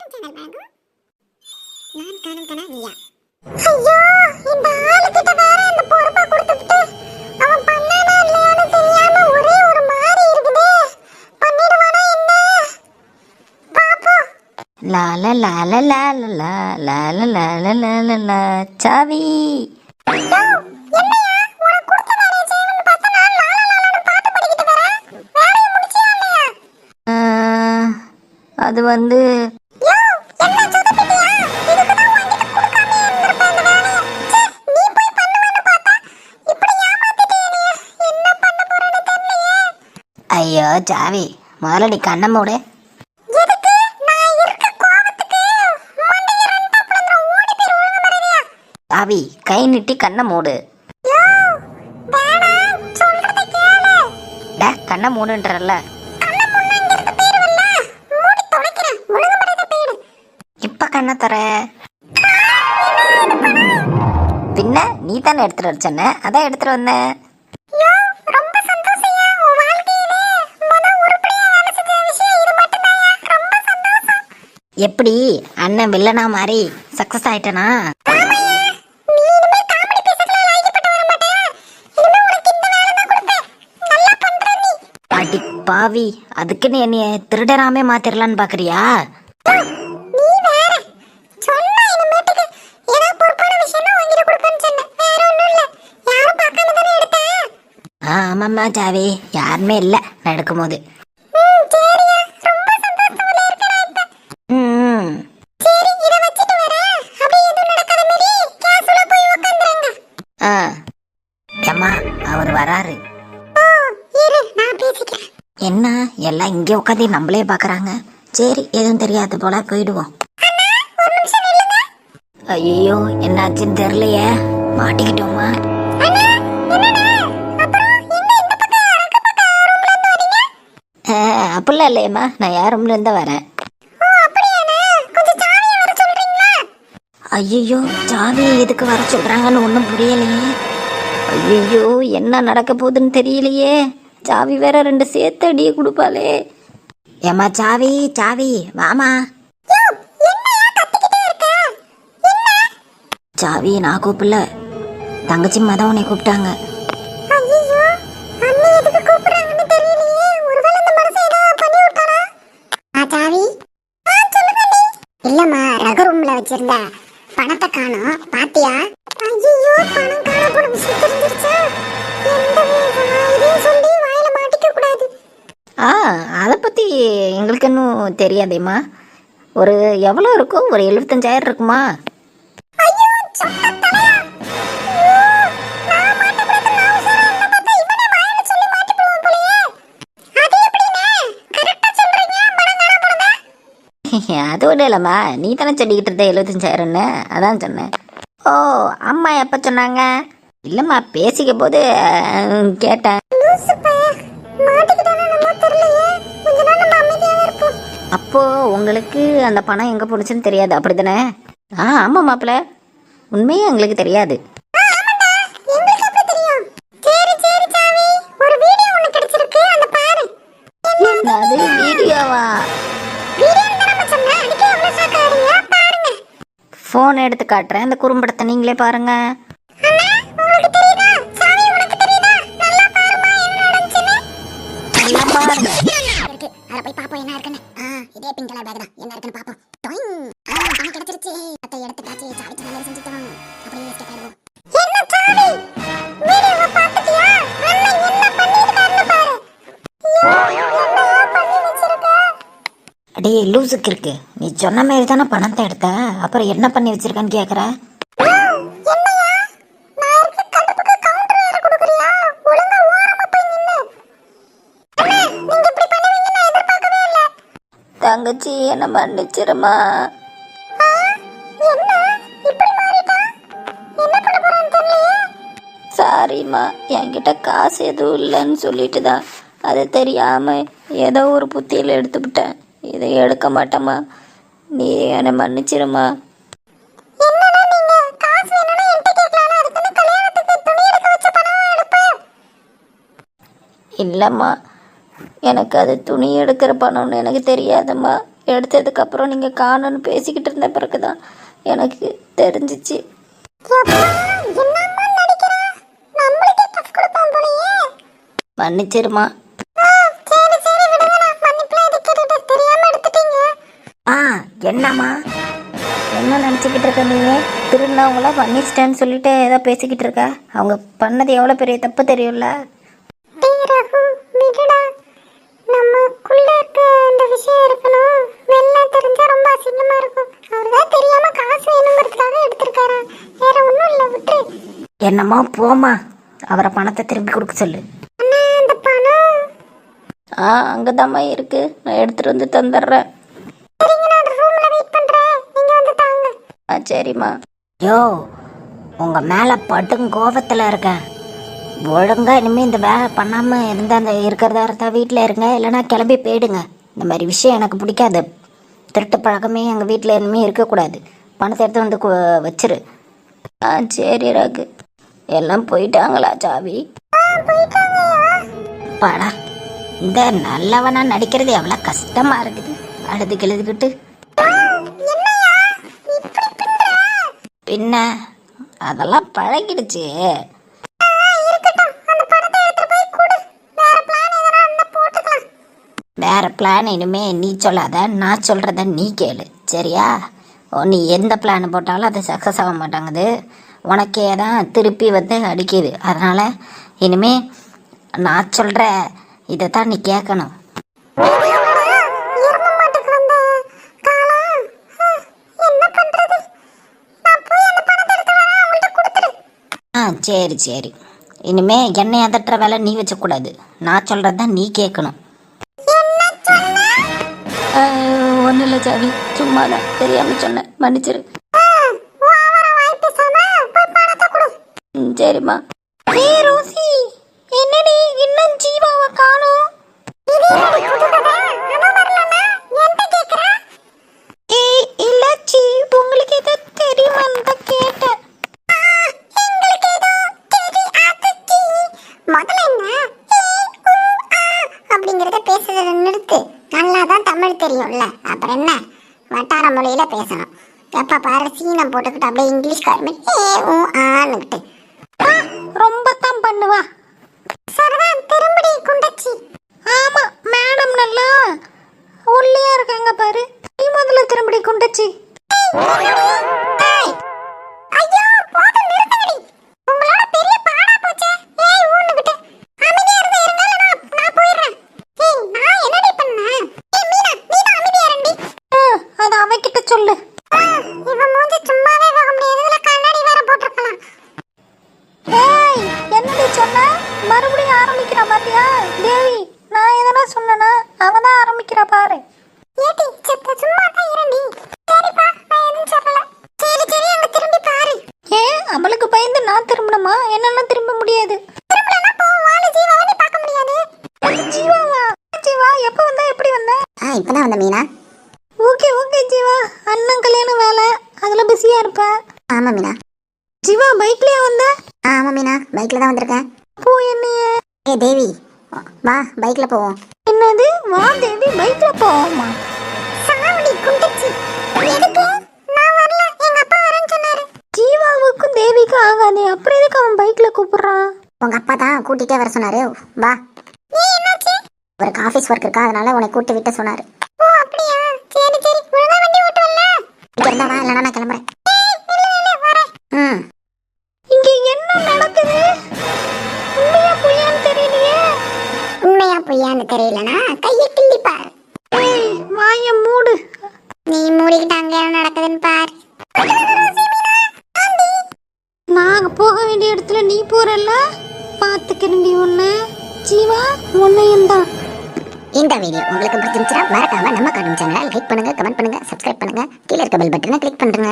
நான் காணும் கனா நீயா? ஐயோ, இந்த ஆளுகிட்ட வேற இந்த பொறுப்பை கொடுத்துட்டு அவன் பண்ணானா இல்லையான்னு தெரியாம ஒரே ஒரு மாதிரி இருக்குதே. பண்ணிடுவானா என்ன? பாப்போம். லா லா லா லா லா லா லா லா லா லா லா லா லா. சாவி. ஐயோ, என்னையா உனக்கு கொடுத்த வேலையை செய்யணும்னு பார்த்தா நான் லா லா லான்னு பாட்டு பாடிக்கிட்டு வரேன். வேலையை முடிச்சியா இல்லையா? அது வந்து யோ, என்ன சொதப்பிட்டியா? இதுக்கு தான் உன்கிட்ட கொடுக்காம இருந்திருப்பேன் இந்த வேலையை. ச்சே, நீ போய் பண்ணுவேன்னு பார்த்தா இப்படி ஏமாத்திட்டியே. என்ன பண்ண போறேன்னு தெரியலையே. ஐயோ சாவி, முதல்ல நீ கண்ணை மூடு. எதுக்கு? நான் இருக்க கோவத்துக்கு மண்டைய ரெண்டா பிளந்துரும். ஓடி போய் ஒழுங்கு மரியாதையா. சாவி, கை நீட்டி கண்ணை மூடு. யோ, வேணாம், சொல்றதை கேளு. டே, கண்ணை மூடுன்றல்ல. கண்ணை முன்னாங்கிருந்து போயிருவல்ல, மூடி தொலைக்கிறேன். ஒழுங்கு மரியாதை போயிடு. இப்ப கண்ணை தர. பின்ன நீ தானே எடுத்துட்டு வர சொன்ன, அதான் எடுத்துட்டு வந்தேன். யோ, ரொம்ப சந்தோஷம்யா. உன் வாழ்க்கையிலே உருப்படியா வேலை செஞ்ச விஷயம் இது மட்டும்தான்யா. ரொம்ப சந்தோஷம். எப்படி அண்ணன் வில்லனா மாதிரி சக்சஸ் ஆயிட்டனா? ஆமாய்யா, நீ இனிமே காமெடி பேசல லாய்க்கப்பட்டு வர மாட்டே. இனிமே உனக்கு இந்த வேலை தான் கொடுப்பேன். நல்லா பண்ற நீ. அடி பாவி, அதுக்குன்னு என்னைய திருடராமே மாத்திரலான்னு பாக்குறியா? யோ, நீ வேற. சொன்னா இனிமேட்டுக்கு ஏதோ பொறுப்பான விஷயம்னா உன்கிட்ட கொடுப்பேன்னு சொன்னேன். வேற ஒண்ணும் இல்ல. யாரும் பார்க்காம தானே எடுத்தேன். ஆமாம்மா சாவி, யாருமே இல்லை நான் எடுக்கும்போது. சரியா, ரொம்ப சந்தோஷத்துல இருக்கறேன் இப்ப. ம். சரி, இத வச்சிட்டு வரேன். அப்படியே எதுவும் நடக்காத மாதிரி கேஸ்ல போய் உட்காந்துறங்க. ஆ ஏம்மா, அவர் வராரு. ஓ, இரு, நான் பேசிக்கிறேன். என்ன எல்லாம் இங்கே உட்காந்து நம்மளே பார்க்கறாங்க. சரி, எதுவும் தெரியாத போல போயிடுவோம். அண்ணா, ஒரு நிமிஷம் நில்லுங்க. ஐயோ, என்னாச்சுன்னு தெரியலையே, மாட்டிக்கிட்டோமா? அண்ணா, என்னடா? அப்புறம் எங்க இந்த பக்கம் அரக்க பக்கம் ரூம்ல இருந்து வரீங்க? அப்படிலாம் இல்லையம்மா, நான் யார் ரூம்ல இருந்தா வரேன். ஓ, அப்படியாண்ணா? கொஞ்சம் சாவியை வர சொல்றீங்களா? ஐயோ, சாவியை எதுக்கு வர சொல்றாங்கன்னு ஒன்றும் புரியலையே. ஐயோ, என்ன நடக்க போகுதுன்னு தெரியலையே. சாவி வேற ரெண்டு சேர்த்து அடியே கொடுப்பாளே. ஏம்மா சாவி, சாவி வாமா. யோ, என்னையா கத்திக்கிட்டே இருக்க? என்ன? சாவி நான் கூப்பிடல, தங்கச்சி மதம் உன்னை கூப்பிட்டாங்க. ஐயோ, அண்ணி எதுக்கு கூப்பிடுறாங்கன்னு தெரியலையே. ஒருவேளை இந்த மனுஷன் ஏதோ பண்ணி விட்டானா? சாவி. சொல்லுங்க அண்ணி. இல்லம்மா, ரக ரூம்ல வச்சிருந்த பணத்தை காணோம். பாத்தியா? ஐயோ, பணம் காண போன விஷயம் தெரிஞ்சிருச்சா? எந்த இதையும் சொல்லி வாயில மாட்டிக்க கூடாது. அதை பற்றி எங்களுக்கு இன்னும் தெரியாதேம்மா. ஒரு எவ்வளோ இருக்கும்? ஒரு 75,000 இருக்குமா? ஐயோ, சொட்ட தலையா. ஐயோ, நான் மாட்டக்கூடாது. நான் உசாரா இருந்தா பார்த்தா இவனே வாயில சொல்லி மாட்டிடுவான் போலயே. அது எப்படிண்ணே? கரெக்டா சொல்றீங்க. பணம் காண போனதா? அது ஒன்றும் இல்லைம்மா, நீ தானே சொல்லிக்கிட்டு இருந்த 75,000ன்னு, அதான் சொன்னேன். ஓ, அம்மா எப்போ சொன்னாங்க? இல்லைம்மா, பேசிக்க போது கேட்டேன். லூசு பைய, மாட்டிக்கிட்டானே நம்ம தெரியலையே. கொஞ்ச நாள் நம்ம அமைதியாவே இருப்போம். அப்போ உங்களுக்கு அந்த பணம் எங்கே போணுச்சுன்னு தெரியாது, அப்படிதானே? ஆமாம் மாப்பிள்ள, உண்மையே எங்களுக்கு தெரியாது. ஆமாண்டா, எங்களுக்கு எப்படி தெரியும்? சரி சரி சாவி, ஒரு வீடியோ ஒன்னு கிடைச்சிருக்கு, அந்த பாரு. என்னது வீடியோவா? வீடியோ நம்ம சொன்னா அதுக்கே எவ்வளவு ஷாக் ஆறீங்க? பாருங்க. ஃபோன் எடுத்து காட்டுறேன், இந்த குறும்படத்தை நீங்களே பாருங்க. அண்ணா, உங்களுக்கு தெரியுதா? சாவி, உனக்கு தெரியுதா? நல்லா பாருமா என்ன நடந்துச்சுன்னு. நல்லா பாருங்க. இருக்கு, அத போய் பாப்போம் என்ன இருக்குன்னு. இதே பிங்க் கலர் பேக் தான், என்ன இருக்குன்னு பாப்போம். டாயிங். பணம் கிடைச்சிருச்சு. அத்தை எடுத்துட்டாச்சு. சாவி நல்ல செஞ்சுட்டோம். அப்படியே எஸ்கேப் ஆயிடுவோம். என்ன சாவி? வீடியோவை பார்த்துட்டியா? அண்ணன் என்ன பண்ணிருக்காருன்னு பாரு. ஐயோ, என்னவோ பண்ணி வச்சிருக்க. அடே லூசுக்கு இருக்கு, நீ சொன்ன மாதிரி தானே பணத்தை எடுத்த, அப்புறம் என்ன பண்ணி வச்சிருக்கான்னு கேட்குற? என்னையா? நான் இருக்க கடுப்புக்கு கவுண்டர் வேற கொடுக்குறியா? ஒழுங்கா ஓரமா போய் நின்னு. அண்ணா, நீங்க இப்படி பண்ணுவீங்கன்னு நான் எதிர்பார்க்கவே இல்ல. தங்கச்சி என்ன மன்னிச்சிருமா. என்ன இப்படி மாறிட்டா? என்ன பண்ண போறான்னு தெரியலையே. சாரிம்மா, என்கிட்ட காசு எதுவும் இல்லைன்னு சொல்லிட்டு தான் அது தெரியாம ஏதோ ஒரு புத்தியில் எடுத்துக்கிட்டேன். இதை எடுக்க மாட்டேம்மா, நீ என்னை மன்னிச்சிருமா. என்னடா நீங்க காசு வேணும்னா என்கிட்ட கேட்கலாம். அதுக்குன்னு கல்யாணத்துக்கு துணி எடுக்க வச்ச பணம் எடுப்பேன். இல்லைம்மா, எனக்கு அது துணி எடுக்கிற பணம்னு எனக்கு தெரியாதம்மா. எடுத்ததுக்கப்புறம் நீங்கள் காணும்னு பேசிக்கிட்டு இருந்த பிறகு தான் எனக்கு தெரிஞ்சிச்சு. மன்னிச்சிருமா. என்னம்மா என்ன நினச்சிக்கிட்டு இருக்க நீ? திருநவங்கள மன்னிச்சிட்டேன்னு சொல்லிட்டு ஏதோ பேசிக்கிட்டு இருக்க. அவங்க பண்ணது எவ்வளோ பெரிய தப்பு தெரியும்ல. நமக்குள்ள இருக்க இந்த விஷயம் இருக்கணும், வெளில தெரிஞ்சா ரொம்ப அசிங்கமா இருக்கும். அவர்தான் தெரியாம காசு வேணுங்கிறதுக்காக எடுத்திருக்காரா, வேற ஒண்ணும் இல்ல, விட்டு. என்னம்மா போமா, அவரை பணத்தை திரும்பி கொடுக்க சொல்லு. அந்த பணம் அங்கதாம்மா இருக்கு, நான் எடுத்துட்டு வந்து தந்துடுறேன். சரிங்க, நான் ரூம்ல வெயிட் பண்றேன், நீங்க வந்து தாங்க. சரிம்மா. யோ, உங்க மேல பட்டும் கோபத்துல இருக்கேன். ஒழுங்கா இனிமேல் இந்த வேலை பண்ணாமல் இருந்தால் அந்த இருக்கிறதா இருந்தால் வீட்டில் இருங்க, இல்லைனா கிளம்பி போயிடுங்க. இந்த மாதிரி விஷயம் எனக்கு பிடிக்காது. திருட்டு பழக்கமே எங்கள் வீட்டில் இனிமேல் இருக்கக்கூடாது. பணத்தை எடுத்து வந்து வச்சிரு. சரி ரகு. எல்லாம் போயிட்டாங்களா சாவி? பாடா, இந்த நல்லவனா நடிக்கிறது எவ்வளோ கஷ்டமாக இருக்குது. அழுது கிழுதுகிட்டு பின்ன அதெல்லாம் பழகிடுச்சு. வேற பிளான் இனிமே நீ சொல்லாத, நான் சொல்கிறத நீ கேளு, சரியா? நீ எந்த பிளான் போட்டாலும் அது சக்ஸஸ் ஆக மாட்டாங்குது. உனக்கே தான் திருப்பி வந்து அடிக்குது. அதனால் இனிமே நான் சொல்கிற இதை தான் நீ கேட்கணும். சரி சரி, இனிமே என்னை அதட்டுற வேலை நீ வச்சக்கூடாது. நான் சொல்கிறது தான் நீ கேட்கணும். ஒன்றும் இல்லை சாவி, சும்மா தான் தெரியாமல் சொன்னேன், மன்னிச்சிரு. சரிம்மா. ரோசி, என்னடி இன்னும் ஜீவாவை காணோம்? இல்லச்சி, உங்களுக்கு எதை தெரியுமான்னு தான் கேட்டேன். அப்படிங்கறத பேசுறத நிறுத்து. நல்லாதான் தமிழ் தெரியும்ல, அப்புறம் என்ன வட்டார மொழியில பேசணும். எப்ப பாரு சீனம் போட்டுக்கிட்டு அப்படியே இங்கிலீஷ்காரமே ஆனுக்கிட்டு ரொம்ப தான் பண்ணுவா. சரிதான், திரும்படி குண்டச்சி. ஆமா மேடம், நல்லா ஒல்லியா இருக்காங்க பாரு. நீ முதல்ல திரும்படி குண்டச்சி. மறுபடியும் ஆரம்பிக்கிறா பாத்தியா தேவி? நான் எதனா சொன்னா அவதான் ஆரம்பிக்கிறா பாரு. ஏன் அவளுக்கு பயந்து நான் திரும்பணுமா? என்னால திரும்ப முடியாது. ஜீவாவா? ஜீவா எப்ப வந்தா, எப்படி வந்த? இப்பதான் வந்த மீனா. ஓகே ஓகே ஜீவா, அண்ணன் கல்யாணம் வேலை அதுல பிஸியா இருப்ப. ஆமா மீனா. ஜீவா பைக்லயா வந்த? ஆமா மீனா, பைக்ல தான் வந்திருக்கேன். போ என்னைய. தேவி வா, பைக்ல போவோம். என்னது? வா தேவி, பைக்ல போவோமா? சாவடி குண்டச்சி. எதுக்கு? நான் வரல, எங்க அப்பா வரேன்னு சொன்னாரு. ஜீவாவுக்கும் தேவிக்கும் ஆகாதே, அப்புறம் எதுக்கு அவன் பைக்ல கூப்பிடுறான்? உங்க அப்பா தான் கூட்டிட்டே வர சொன்னாரு. வா. என்னாச்சு? ஒரு ஆபீஸ் ஒர்க் இருக்கா, அதனால உன்னை கூட்டி விட்டு சொன்னாரு. ஓ அப்படியா? சரி சரி, ஒழுங்கா வண்டி ஓட்டுவல்ல? இங்க இருந்தா வா, இல்லனா நான் கிளம்புறேன். வரேன். இங்க என்ன நடக்குது? உண்மையா பொய்யான்னு தெரியலையே. உண்மையா பொய்யான்னு தெரியலனா கையை கிள்ளி பாரு. வாய மூடு. நீ மூடிக்கிட்டு அங்க என்ன நடக்குதுன்னு பாரு. நாங்க போக வேண்டிய இடத்துல நீ போறல்ல, பாத்துக்கிறண்டி உன்னை. ஜீவா உன்னையும் தான். இந்த வீடியோ உங்களுக்கு பிடிச்சிருந்துச்சா மறக்காம நம்ம கார்ட்டூன் சேனலை லைக் பண்ணுங்க, கமெண்ட் பண்ணுங்க, சப்ஸ்கிரைப் பண்ணுங்க. கீழே இருக்க பெல் பட்டனை கிளிக் பண்ணுங்க.